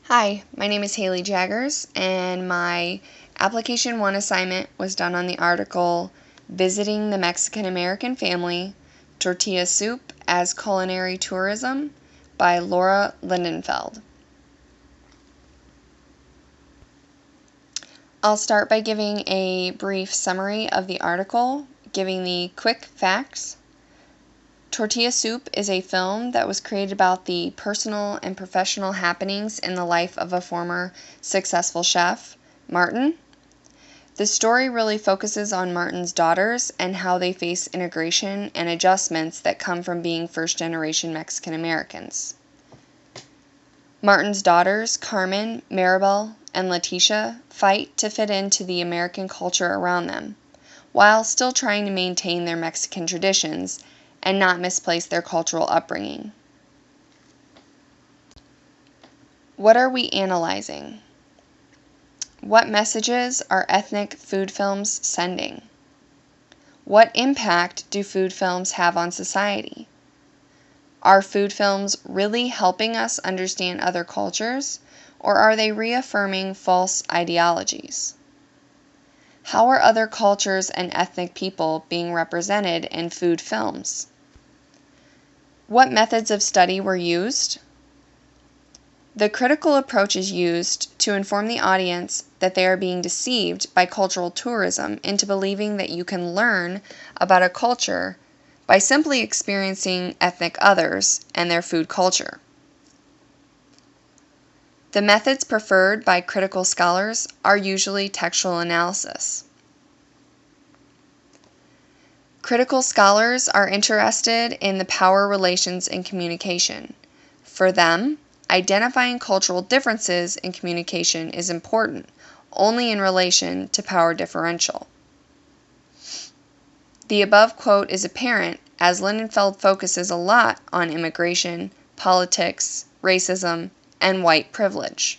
Hi, my name is Haley Jaggers, and my Application 1 assignment was done on the article Visiting the Mexican American Family, Tortilla Soup as Culinary Tourism by Laura Lindenfeld. I'll start by giving a brief summary of the article, giving the quick facts. Tortilla Soup is a film that was created about the personal and professional happenings in the life of a former successful chef, Martin. The story really focuses on Martin's daughters and how they face integration and adjustments that come from being first-generation Mexican Americans. Martin's daughters, Carmen, Maribel, and Leticia, fight to fit into the American culture around them, while still trying to maintain their Mexican traditions and not misplace their cultural upbringing. What are we analyzing? What messages are ethnic food films sending? What impact do food films have on society? Are food films really helping us understand other cultures, or are they reaffirming false ideologies? How are other cultures and ethnic people being represented in food films? What methods of study were used? The critical approach is used to inform the audience that they are being deceived by cultural tourism into believing that you can learn about a culture by simply experiencing ethnic others and their food culture. The methods preferred by critical scholars are usually textual analysis. Critical scholars are interested in the power relations in communication. For them, identifying cultural differences in communication is important only in relation to power differential. The above quote is apparent as Lindenfeld focuses a lot on immigration, politics, racism, and white privilege.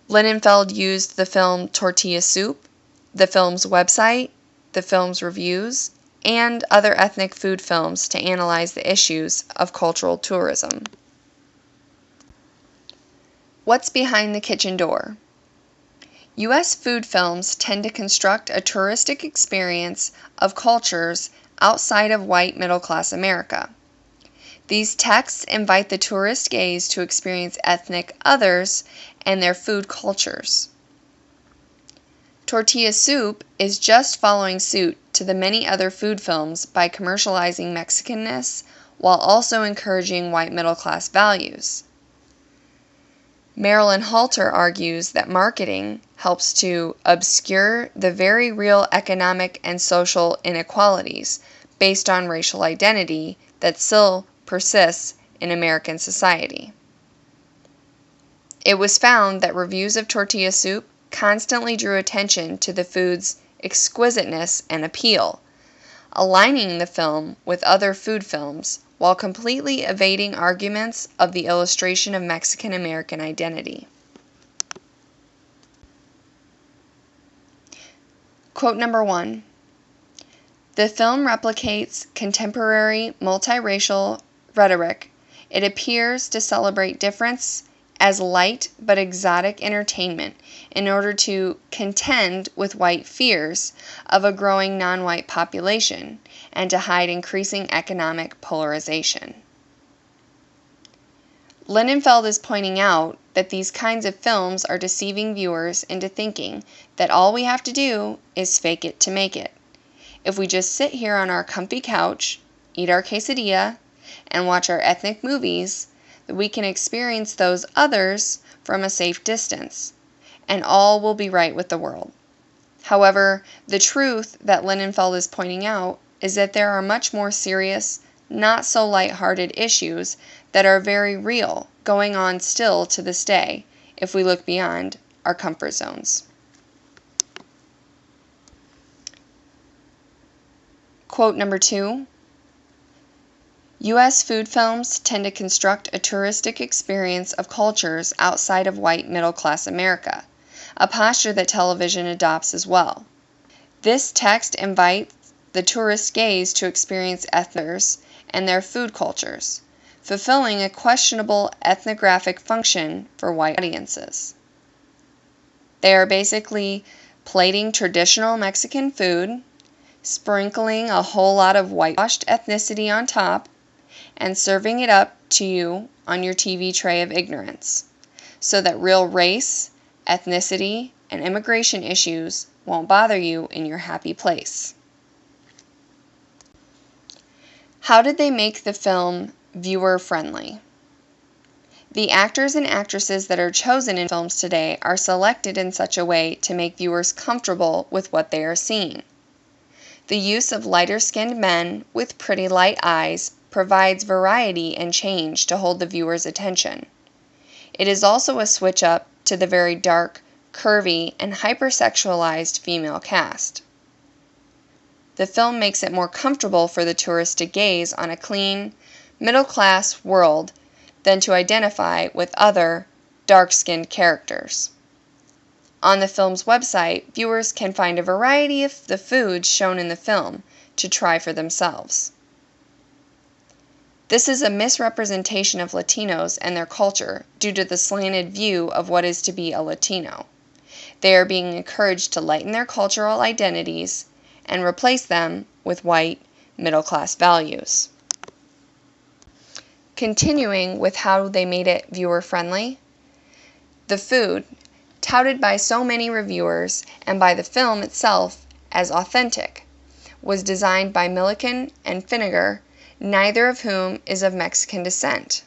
Lindenfeld used the film Tortilla Soup, the film's website, the film's reviews, and other ethnic food films to analyze the issues of cultural tourism. What's behind the kitchen door? U.S. food films tend to construct a touristic experience of cultures outside of white middle-class America. These texts invite the tourist gaze to experience ethnic others and their food cultures. Tortilla Soup is just following suit to the many other food films by commercializing Mexicanness while also encouraging white middle-class values. Marilyn Halter argues that marketing helps to obscure the very real economic and social inequalities based on racial identity that still persists in American society. It was found that reviews of Tortilla Soup constantly drew attention to the food's exquisiteness and appeal, aligning the film with other food films while completely evading arguments of the illustration of Mexican American identity. Quote number 1. The film replicates contemporary multiracial rhetoric. It appears to celebrate difference as light but exotic entertainment in order to contend with white fears of a growing non-white population and to hide increasing economic polarization. Lindenfeld is pointing out that these kinds of films are deceiving viewers into thinking that all we have to do is fake it to make it. If we just sit here on our comfy couch, eat our quesadilla, and watch our ethnic movies, that we can experience those others from a safe distance, and all will be right with the world. However, the truth that Lindenfeld is pointing out is that there are much more serious, not so light-hearted issues that are very real going on still to this day if we look beyond our comfort zones. Quote number 2. U.S. food films tend to construct a touristic experience of cultures outside of white middle-class America, a posture that television adopts as well. This text invites the tourist gaze to experience ethnics and their food cultures. fulfilling a questionable ethnographic function for white audiences. They are basically plating traditional Mexican food, sprinkling a whole lot of whitewashed ethnicity on top, and serving it up to you on your TV tray of ignorance, so that real race, ethnicity, and immigration issues won't bother you in your happy place. How did they make the film viewer-friendly? The actors and actresses that are chosen in films today are selected in such a way to make viewers comfortable with what they are seeing. The use of lighter-skinned men with pretty light eyes provides variety and change to hold the viewer's attention. It is also a switch up to the very dark, curvy, and hypersexualized female cast. The film makes it more comfortable for the tourist to gaze on a clean, middle-class world than to identify with other dark-skinned characters. On the film's website, viewers can find a variety of the foods shown in the film to try for themselves. This is a misrepresentation of Latinos and their culture due to the slanted view of what is to be a Latino. They are being encouraged to lighten their cultural identities and replace them with white, middle-class values. Continuing with how they made it viewer-friendly, the food, touted by so many reviewers and by the film itself as authentic, was designed by Milliken and Finnegar, neither of whom is of Mexican descent.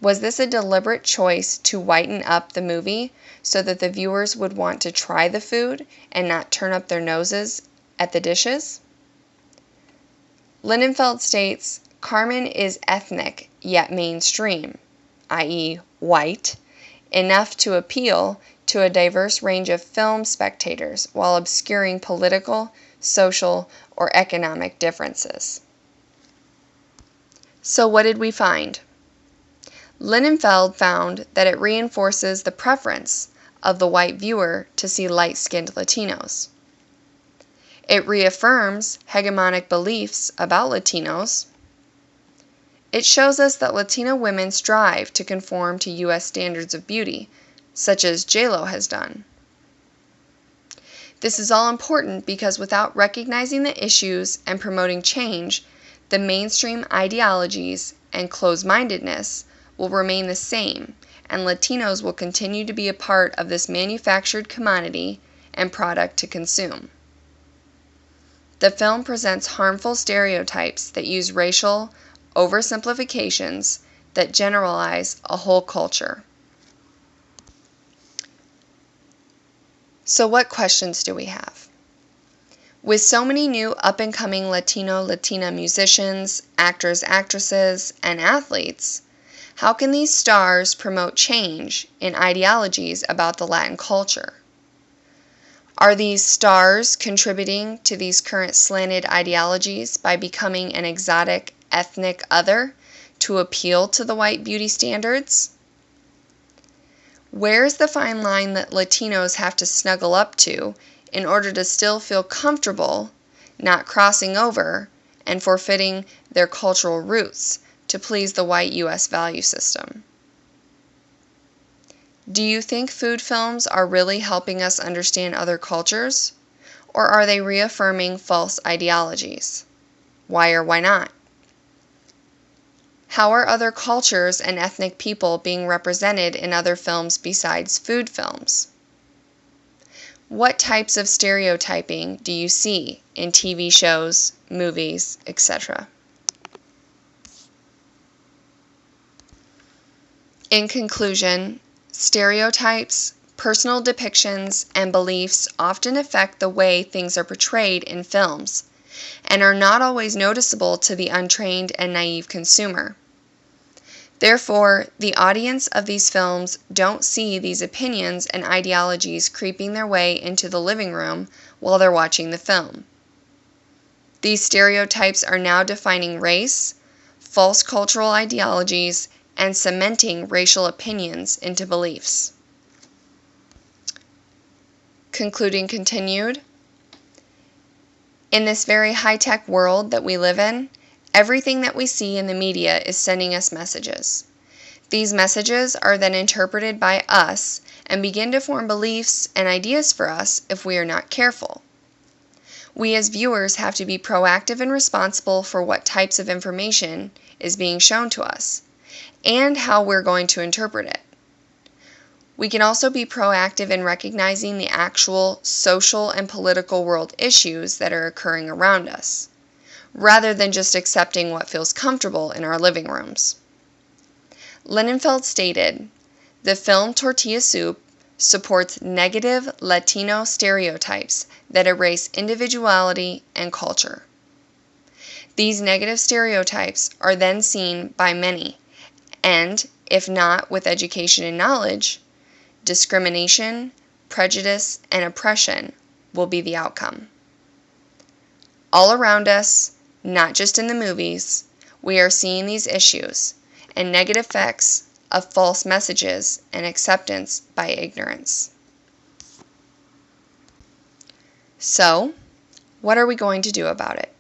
Was this a deliberate choice to whiten up the movie so that the viewers would want to try the food and not turn up their noses at the dishes? Lindenfeld states, Carmen is ethnic yet mainstream, i.e. white, enough to appeal to a diverse range of film spectators while obscuring political, social, or economic differences. So what did we find? Lindenfeld found that it reinforces the preference of the white viewer to see light-skinned Latinos. It reaffirms hegemonic beliefs about Latinos. It shows us that Latino women strive to conform to U.S. standards of beauty, such as J.Lo has done. This is all important because without recognizing the issues and promoting change, the mainstream ideologies and closed-mindedness will remain the same, and Latinos will continue to be a part of this manufactured commodity and product to consume. The film presents harmful stereotypes that use racial oversimplifications that generalize a whole culture. So what questions do we have? With so many new up-and-coming Latina musicians, actors, actresses, and athletes, how can these stars promote change in ideologies about the Latin culture? Are these stars contributing to these current slanted ideologies by becoming an exotic ethnic other to appeal to the white beauty standards? Where's the fine line that Latinos have to snuggle up to in order to still feel comfortable not crossing over and forfeiting their cultural roots to please the white U.S. value system? Do you think food films are really helping us understand other cultures, or are they reaffirming false ideologies? Why or why not? How are other cultures and ethnic people being represented in other films besides food films? What types of stereotyping do you see in TV shows, movies, etc.? In conclusion, stereotypes, personal depictions, and beliefs often affect the way things are portrayed in films, and are not always noticeable to the untrained and naive consumer. Therefore, the audience of these films don't see these opinions and ideologies creeping their way into the living room while they're watching the film. These stereotypes are now defining race, false cultural ideologies, and cementing racial opinions into beliefs. Concluding continued. In this very high-tech world that we live in, Everything that we see in the media is sending us messages. These messages are then interpreted by us and begin to form beliefs and ideas for us if we are not careful. We as viewers have to be proactive and responsible for what types of information is being shown to us and how we're going to interpret it. We can also be proactive in recognizing the actual social and political world issues that are occurring around us, rather than just accepting what feels comfortable in our living rooms. Linenfeld stated, "The film Tortilla Soup supports negative Latino stereotypes that erase individuality and culture. These negative stereotypes are then seen by many, and, if not with education and knowledge, discrimination, prejudice, and oppression will be the outcome." All around us, not just in the movies, we are seeing these issues and negative effects of false messages and acceptance by ignorance. So, what are we going to do about it?